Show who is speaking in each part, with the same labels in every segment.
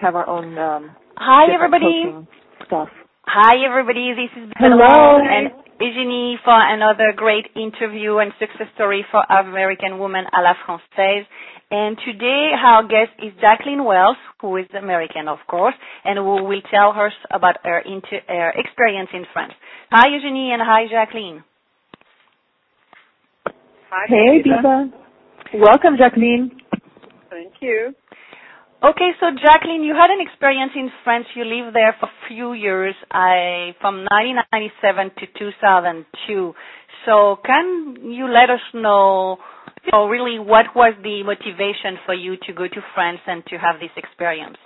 Speaker 1: have our own
Speaker 2: Hi, everybody.
Speaker 1: Stuff.
Speaker 2: Hi, everybody. This is
Speaker 1: Hello.
Speaker 2: and Eyenie for another great interview and success story for American woman à la française. And today our guest is Jacqueline Wales, who is American, of course, and who will tell us about her experience in France. Hi, Eyenie, and hi, Jacqueline.
Speaker 3: Hi,
Speaker 1: hey, Biba. Welcome, Jacqueline.
Speaker 3: Thank you.
Speaker 2: Okay, so Jacqueline, you had an experience in France. You lived there for a few years, from 1997 to 2002. So can you let us know, really what was the motivation for you to go to France and to have this experience?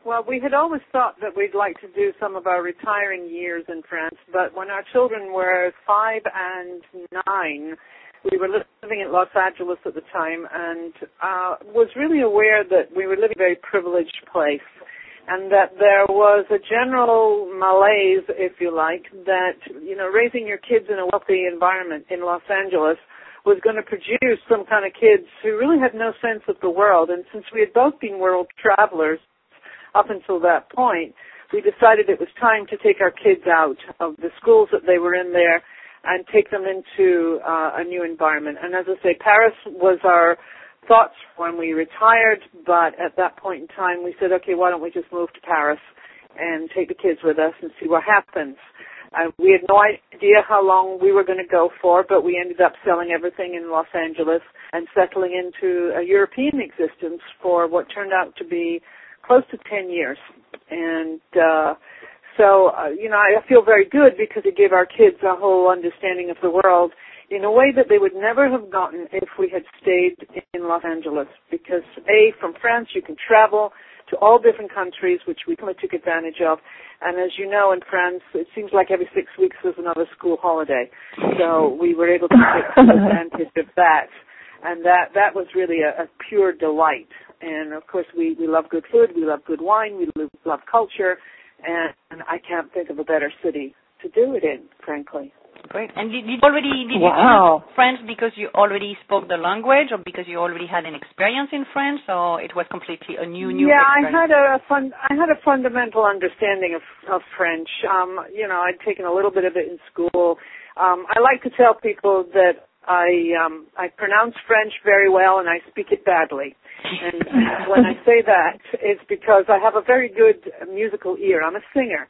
Speaker 3: Well, we had always thought that we'd like to do some of our retiring years in France, but when our children were 5 and 9, we were living in Los Angeles at the time and was really aware that we were living in a very privileged place and that there was a general malaise, if you like, that, raising your kids in a wealthy environment in Los Angeles was going to produce some kind of kids who really had no sense of the world. And since we had both been world travelers up until that point, we decided it was time to take our kids out of the schools that they were in there and take them into a new environment. And as I say, Paris was our thoughts when we retired, but at that point in time we said, okay, why don't we just move to Paris and take the kids with us and see what happens. We had no idea how long we were going to go for, but we ended up selling everything in Los Angeles and settling into a European existence for what turned out to be close to 10 years. And I feel very good because it gave our kids a whole understanding of the world in a way that they would never have gotten if we had stayed in Los Angeles. Because, from France you can travel to all different countries, which we really took advantage of. And as you know, in France, it seems like every 6 weeks there's another school holiday. So we were able to take advantage of that. And that was really a pure delight. And, of course, we love good food, we love good wine, we love culture. And I can't think of a better city to do it in, frankly.
Speaker 2: Great. And did you choose French because you already spoke the language, or because you already had an experience in French, or it was completely a new experience?
Speaker 3: I had a fundamental understanding of French. I'd taken a little bit of it in school. I like to tell people that I pronounce French very well and I speak it badly. And when I say that, it's because I have a very good musical ear. I'm a singer.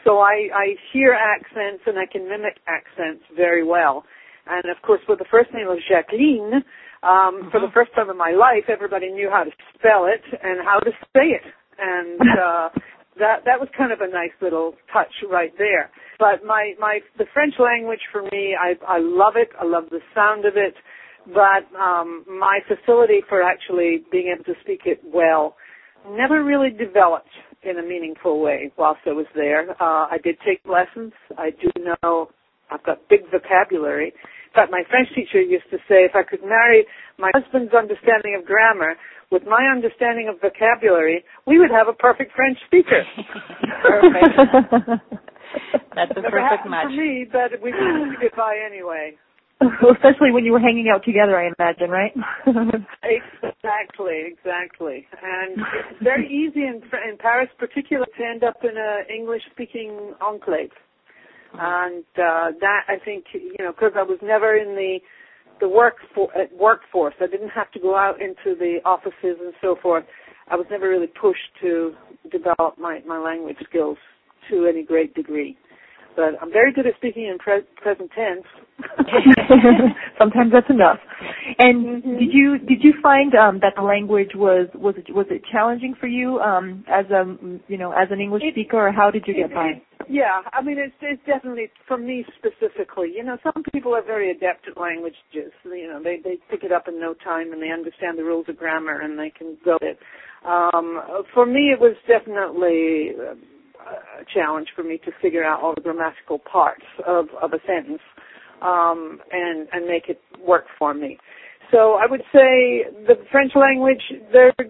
Speaker 3: So I hear accents and I can mimic accents very well. And, of course, with the first name of Jacqueline, for the first time in my life, everybody knew how to spell it and how to say it. And that was kind of a nice little touch right there. But the French language for me, I love it. I love the sound of it. But my facility for actually being able to speak it well never really developed in a meaningful way whilst I was there. I did take lessons. I do know I've got big vocabulary. In fact, my French teacher used to say if I could marry my husband's understanding of grammar with my understanding of vocabulary, we would have a perfect French speaker.
Speaker 2: Perfect. That's a
Speaker 3: Never
Speaker 2: perfect match.
Speaker 3: For me, but we couldn't get by anyway.
Speaker 1: Especially when you were hanging out together, I imagine, right?
Speaker 3: Exactly. And it's very easy in Paris, particularly, to end up in an English-speaking enclave. And that, I think, because I was never in the workforce, I didn't have to go out into the offices and so forth. I was never really pushed to develop my language skills to any great degree. But I'm very good at speaking in present tense.
Speaker 1: Sometimes that's enough. And did you find that the language was it challenging for you as an English speaker, or how did you get by?
Speaker 3: Yeah, I mean it's definitely for me specifically. Some people are very adept at languages. They pick it up in no time and they understand the rules of grammar and they can go with it. For me, it was definitely a challenge for me to figure out all the grammatical parts of a sentence and make it work for me. So I would say the French language,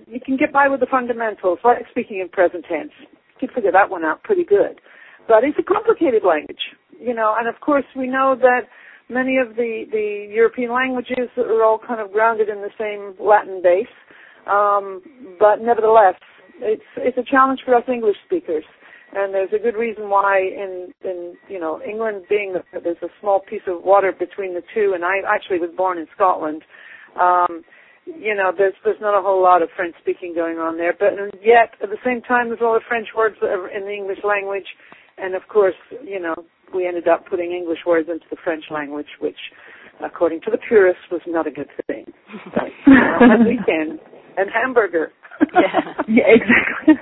Speaker 3: you can get by with the fundamentals, like speaking in present tense. You can figure that one out pretty good. But it's a complicated language, and of course we know that many of the European languages are all kind of grounded in the same Latin base. but nevertheless, it's a challenge for us English speakers. And there's a good reason why in England, being that there's a small piece of water between the two, and I actually was born in Scotland, there's not a whole lot of French speaking going on there. But yet, at the same time, there's a lot of French words that are in the English language. And of course, we ended up putting English words into the French language, which, according to the purists, was not a good thing. But, weekend and hamburger.
Speaker 1: Yeah, exactly.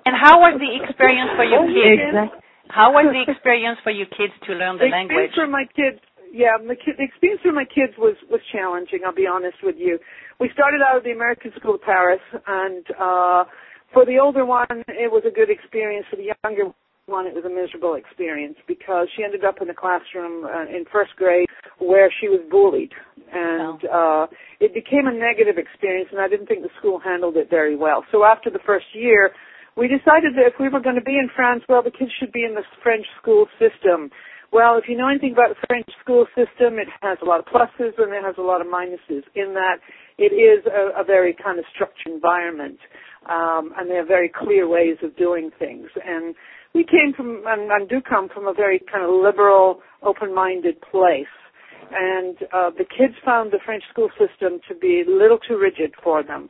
Speaker 2: And how was the experience for your kids?
Speaker 1: Exactly.
Speaker 2: How was the experience for your kids to learn the language?
Speaker 3: The experience for my kids was challenging, I'll be honest with you. We started out at the American School of Paris, and for the older one, it was a good experience. For the younger one, it was a miserable experience because she ended up in a classroom in first grade where she was bullied. And it became a negative experience, and I didn't think the school handled it very well. So after the first year, we decided that if we were going to be in France, well, the kids should be in the French school system. Well, if you know anything about the French school system, it has a lot of pluses and it has a lot of minuses in that it is a very kind of structured environment, and they have very clear ways of doing things. And we came from, and do come from, a very kind of liberal, open-minded place. And the kids found the French school system to be a little too rigid for them,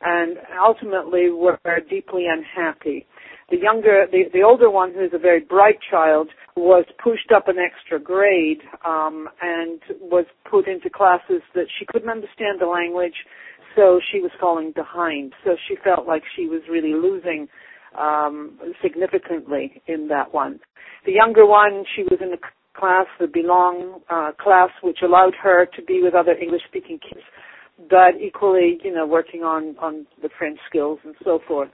Speaker 3: and ultimately were deeply unhappy. The older one, who is a very bright child, was pushed up an extra grade and was put into classes that she couldn't understand the language, so she was falling behind. So she felt like she was really losing significantly in that one. The younger one, she was in a class, the Belong class, which allowed her to be with other English-speaking kids, but equally, working on the French skills and so forth.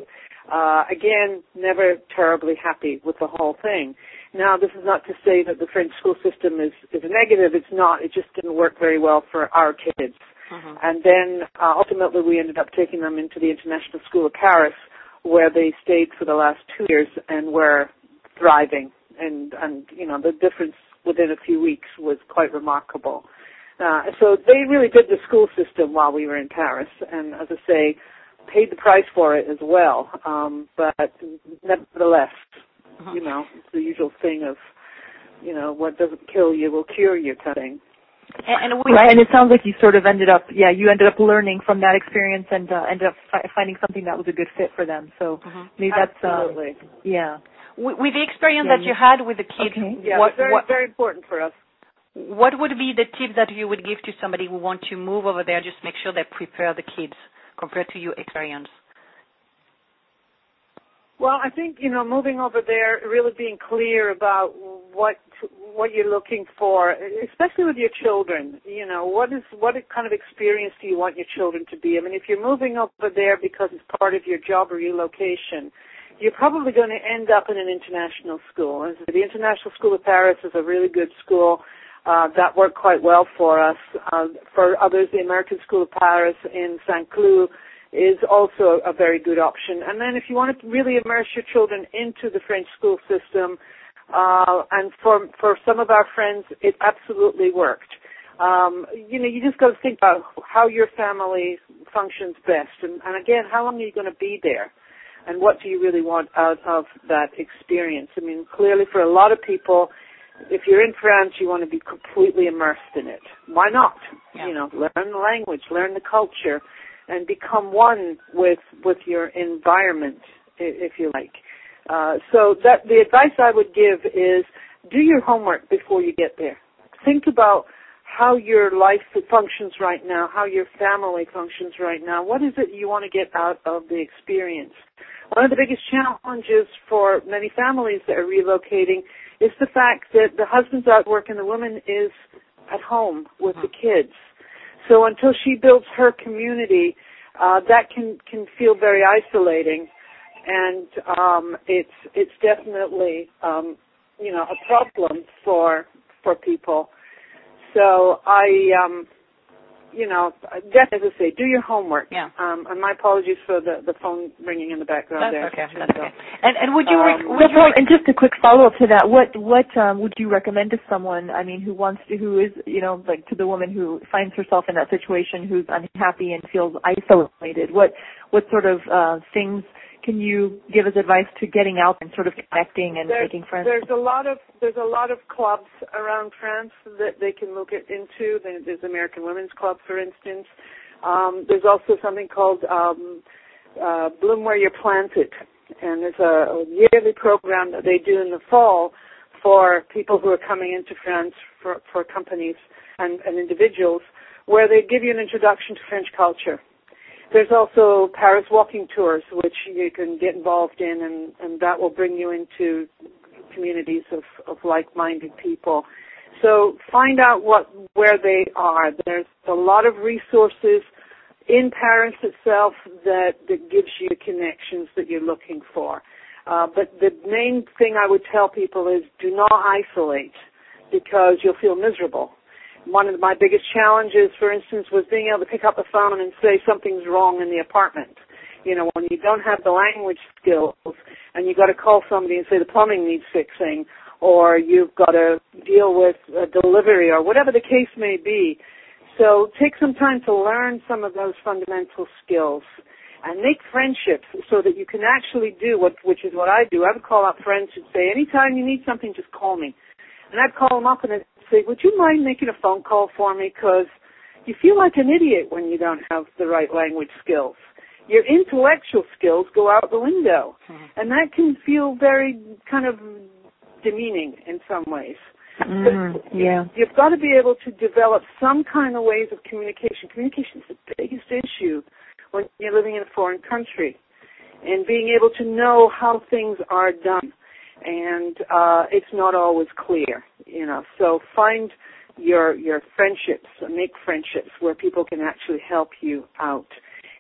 Speaker 3: Again, never terribly happy with the whole thing. Now, this is not to say that the French school system is a negative. It's not. It just didn't work very well for our kids. And then, ultimately, we ended up taking them into the International School of Paris, where they stayed for the last 2 years and were thriving. And the difference within a few weeks was quite remarkable. So they really did the school system while we were in Paris, and as I say, paid the price for it as well. But nevertheless, it's the usual thing of, what doesn't kill you will cure you kind of thing.
Speaker 1: Right, and it sounds like you sort of ended up learning from that experience and ended up finding something that was a good fit for them. So maybe that's
Speaker 3: absolutely.
Speaker 2: With the experience that you had with the kids,
Speaker 3: very important for us.
Speaker 2: What would be the tip that you would give to somebody who wants to move over there? Just make sure they prepare the kids compared to your experience.
Speaker 3: Well, I think, moving over there, really being clear about what you're looking for, especially with your children. What kind of experience do you want your children to be? I mean, if you're moving over there because it's part of your job or your location, you're probably going to end up in an international school. And the International School of Paris is a really good school. That worked quite well for us. For others, the American School of Paris in St. Cloud is also a very good option. And then if you want to really immerse your children into the French school system, and for some of our friends, it absolutely worked. You just got to think about how your family functions best. And again, how long are you going to be there? And what do you really want out of that experience? I mean, clearly for a lot of people, if you're in France, you want to be completely immersed in it. Why not? Learn the language, learn the culture, and become one with your environment, if you like. So the advice I would give is do your homework before you get there. Think about how your life functions right now, how your family functions right now. What is it you want to get out of the experience? One of the biggest challenges for many families that are relocating is the fact that the husband's out working, the woman is at home with the kids. So until she builds her community, that can feel very isolating, and it's definitely a problem for people. So I definitely, as I say, do your homework.
Speaker 2: Yeah.
Speaker 3: And my apologies for the phone ringing in the background there.
Speaker 2: That's okay. And would you
Speaker 1: and just a quick follow-up to that, what would you recommend to someone, I mean, who is, like to the woman who finds herself in that situation, who's unhappy and feels isolated, what sort of things can you give as advice to getting out and sort of connecting and making friends?
Speaker 3: There's a lot of clubs around France that they can look into. There's American Women's Club, for instance. There's also something called Bloom Where You're Planted, and there's a yearly program that they do in the fall for people who are coming into France, for companies and individuals, where they give you an introduction to French culture. There's also Paris walking tours, which you can get involved in, and that will bring you into communities of like-minded people. So find out where they are. There's a lot of resources in Paris itself that gives you connections that you're looking for. But the main thing I would tell people is do not isolate, because you'll feel miserable. One of my biggest challenges, for instance, was being able to pick up the phone and say something's wrong in the apartment. When you don't have the language skills and you've got to call somebody and say the plumbing needs fixing, or you've got to deal with a delivery, or whatever the case may be. So take some time to learn some of those fundamental skills and make friendships so that you can actually do which is what I do. I would call up friends and say, anytime you need something, just call me. And I'd call them up and I'd say, would you mind making a phone call for me? Because you feel like an idiot when you don't have the right language skills. Your intellectual skills go out the window. And that can feel very kind of demeaning in some ways.
Speaker 1: Yeah.
Speaker 3: You've got to be able to develop some kind of ways of communication. Communication is the biggest issue when you're living in a foreign country. And being able to know how things are done. And it's not always clear, So find your friendships, make friendships where people can actually help you out.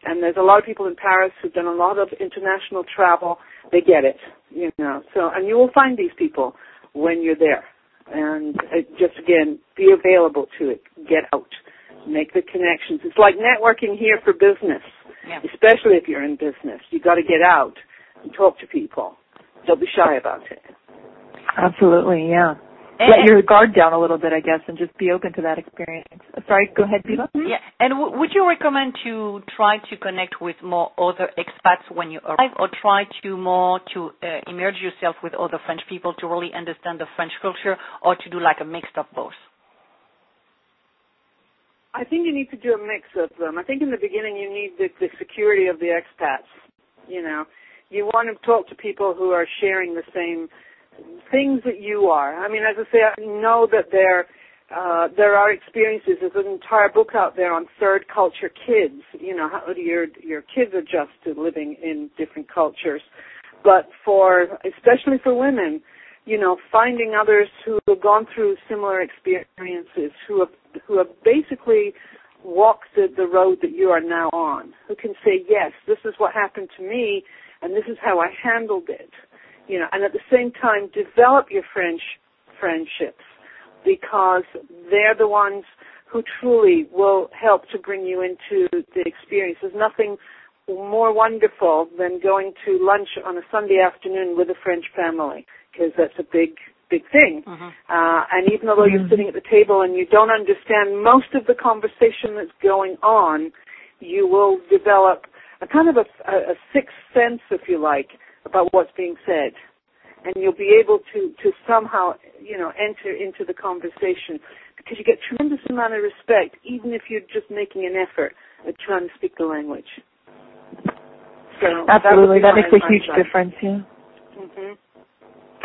Speaker 3: And there's a lot of people in Paris who've done a lot of international travel. They get it, So, and you will find these people when you're there. And just, again, be available to it. Get out. Make the connections. It's like networking here for business, especially if you're in business. You've got to get out and talk to people. Don't be shy about it.
Speaker 1: Absolutely, yeah. Let your guard down a little bit, I guess, and just be open to that experience. Sorry, go ahead, Biba.
Speaker 2: Yeah, and would you recommend to try to connect with more other expats when you arrive, or try to immerse yourself with other French people to really understand the French culture, or to do like a mix of both?
Speaker 3: I think you need to do a mix of them. I think in the beginning you need the security of the expats, You want to talk to people who are sharing the same things that you are. I mean, as I say, I know that there are experiences. There's an entire book out there on third culture kids. How do your kids adjust to living in different cultures? But especially for women, finding others who have gone through similar experiences, who have basically walked the road that you are now on, who can say, yes, this is what happened to me, and this is how I handled it, and at the same time develop your friendships, because they're the ones who truly will help to bring you into the experience. There's nothing more wonderful than going to lunch on a Sunday afternoon with a French family, because that's a big thing. And even though you're sitting at the table and you don't understand most of the conversation that's going on, you will develop a kind of a sixth sense, if you like, about what's being said. And you'll be able to somehow, enter into the conversation, because you get tremendous amount of respect, even if you're just making an effort at trying to speak the language. So
Speaker 1: absolutely, that makes a huge difference, yeah.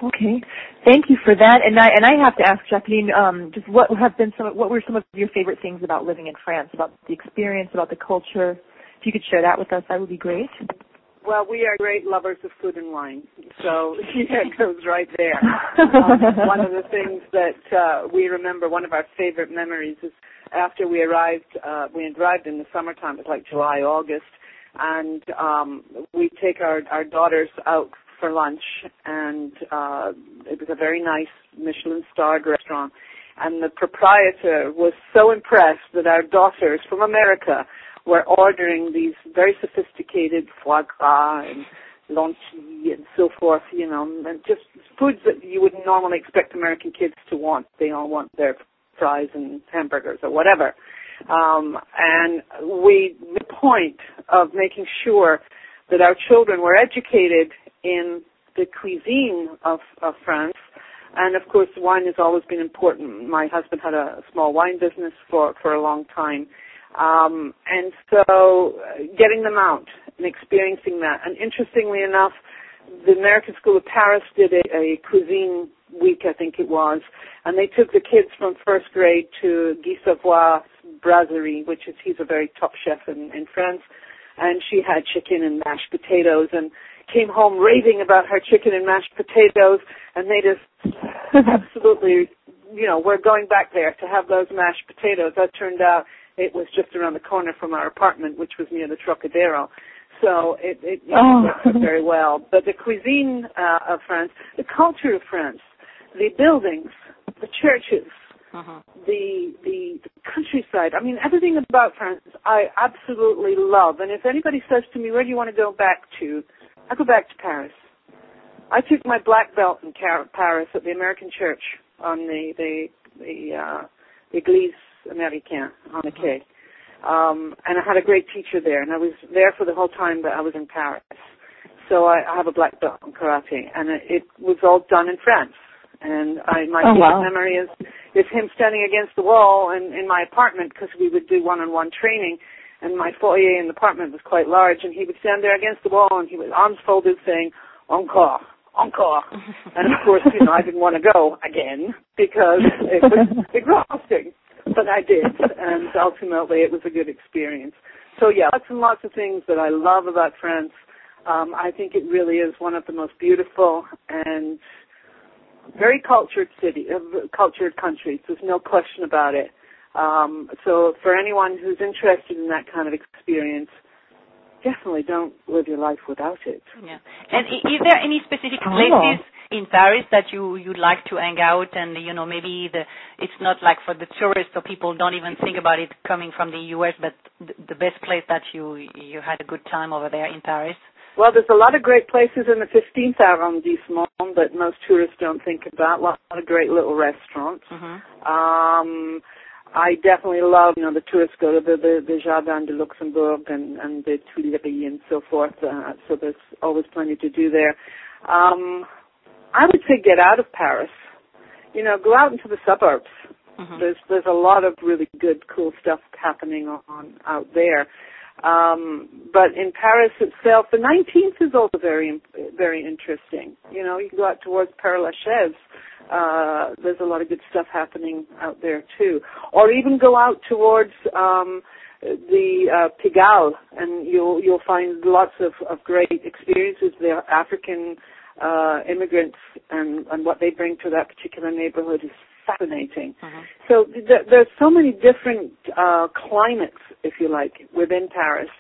Speaker 1: Okay, thank you for that. And I have to ask, Jacqueline, just what were some of your favorite things about living in France, about the experience, about the culture? If you could share that with us, that would be great.
Speaker 3: Well, we are great lovers of food and wine, so it goes right there. One of the things that we remember, one of our favorite memories, is after we arrived in the summertime, it was like July, August, and we take our daughters out for lunch, and it was a very nice Michelin-starred restaurant. And the proprietor was so impressed that our daughters from America were ordering these very sophisticated foie gras and lentilles and so forth, and just foods that you wouldn't normally expect American kids to want. They all want their fries and hamburgers or whatever. And the point of making sure that our children were educated in the cuisine of France. And, of course, wine has always been important. My husband had a small wine business for a long time. And so getting them out and experiencing that. And interestingly enough, the American School of Paris did a cuisine week, I think it was, and they took the kids from first grade to Guy Savoy's brasserie, he's a very top chef in France, and she had chicken and mashed potatoes and came home raving about her chicken and mashed potatoes, and they just absolutely, we're going back there to have those mashed potatoes. That turned out it was just around the corner from our apartment, which was near the Trocadero. So it worked very well. But the cuisine of France, the culture of France, the buildings, the churches, the countryside, everything about France I absolutely love. And if anybody says to me, where do you want to go back to? I go back to Paris. I took my black belt in Paris at the American church on the Église Américaine on the quai. And I had a great teacher there, and I was there for the whole time that I was in Paris. So I have a black belt in karate, and it was all done in France. And my favorite memory is him standing against the wall in my apartment, because we would do one-on-one training, and my foyer in the apartment was quite large, and he would stand there against the wall, and he was arms folded saying, encore, encore. And of course, I didn't want to go again, because it was exhausting. But I did, and ultimately it was a good experience. So yeah, lots and lots of things that I love about France. I think it really is one of the most beautiful and very cultured countries. There's no question about it. So for anyone who's interested in that kind of experience, definitely don't live your life without it.
Speaker 2: Yeah. And is there any specific places in Paris that you'd like to hang out, and maybe it's not like for the tourists, so people don't even think about it coming from the U.S., but the best place that you had a good time over there in Paris?
Speaker 3: Well, there's a lot of great places in the 15th arrondissement that most tourists don't think about. A lot of great little restaurants. I definitely love, the tourists go to the Jardin de Luxembourg and the Tuileries and so forth. So there's always plenty to do there. I would say get out of Paris. Go out into the suburbs. There's a lot of really good, cool stuff happening out there. But in Paris itself, the 19th is also very, very interesting. You can go out towards Père Lachaise. There's a lot of good stuff happening out there too. Or even go out towards the Pigalle, and you'll find lots of great experiences there. African immigrants and what they bring to that particular neighborhood is fascinating. So there's so many different climates, if you like, within Paris,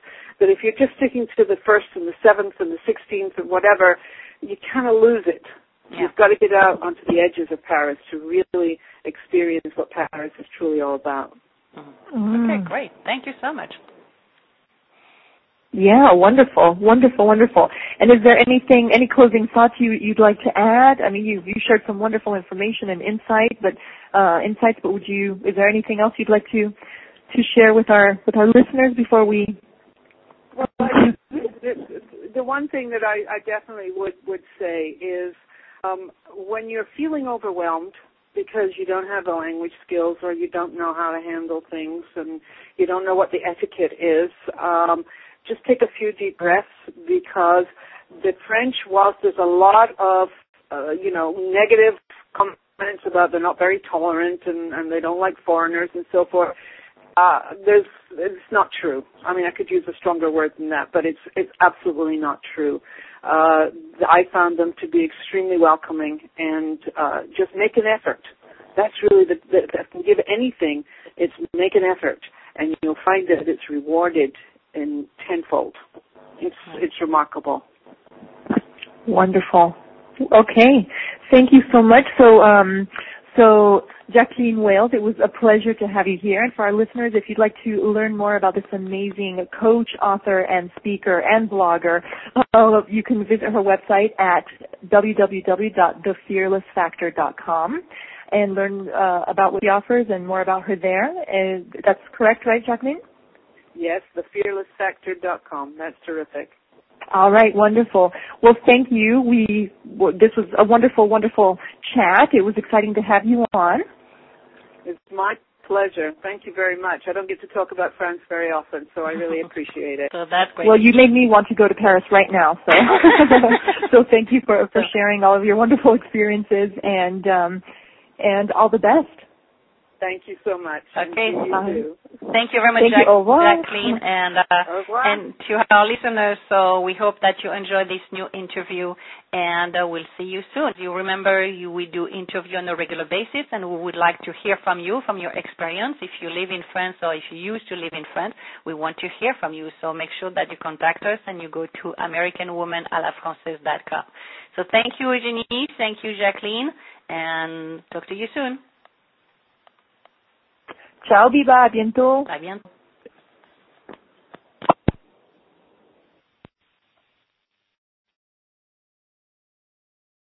Speaker 3: that if you're just sticking to the 1st and the 7th and the 16th and whatever, you kind of lose it. Yeah. You've got to get out onto the edges of Paris to really experience what Paris is truly all about.
Speaker 2: Okay, great. Thank you so much.
Speaker 1: Yeah, wonderful. And is there any closing thoughts you'd like to add? You shared some wonderful information and insights, but is there anything else you'd like to share with our listeners before we?
Speaker 3: Well, the one thing that I definitely would say is when you're feeling overwhelmed because you don't have the language skills or you don't know how to handle things and you don't know what the etiquette is, just take a few deep breaths, because the French, whilst there's a lot of, negative comments about they're not very tolerant and they don't like foreigners and so forth, it's not true. I could use a stronger word than that, but it's absolutely not true. I found them to be extremely welcoming and just make an effort. That's really if I can give anything, it's make an effort, and you'll find that it's rewarded in tenfold. It's remarkable.
Speaker 1: Wonderful. Okay, thank you so much. So Jacqueline Wales, it was a pleasure to have you here. And for our listeners, if you'd like to learn more about this amazing coach, author, and speaker and blogger, you can visit her website at www.thefearlessfactor.com and learn about what she offers and more about her there. That's correct, right, Jacqueline?
Speaker 3: Yes, thefearlessfactor.com. That's terrific.
Speaker 1: All right, wonderful. Well, thank you. This was a wonderful, wonderful chat. It was exciting to have you on.
Speaker 3: It's my pleasure. Thank you very much. I don't get to talk about France very often, so I really appreciate it.
Speaker 2: So that's great.
Speaker 1: Well, you made me want to go to Paris right now, so so thank you for sharing all of your wonderful experiences and all the best.
Speaker 3: Thank you so much.
Speaker 2: Okay.
Speaker 3: Thank
Speaker 2: you very much, Jacqueline, and to our listeners. So we hope that you enjoy this new interview, and we'll see you soon. You remember, we do interview on a regular basis, and we would like to hear from you, from your experience. If you live in France or if you used to live in France, we want to hear from you. So make sure that you contact us and you go to AmericanWomanAlaFrancaise.com. So thank you, Eugenie. Thank you, Jacqueline, and talk to you soon.
Speaker 1: Ciao, Biba. A bientôt.
Speaker 2: À bientôt.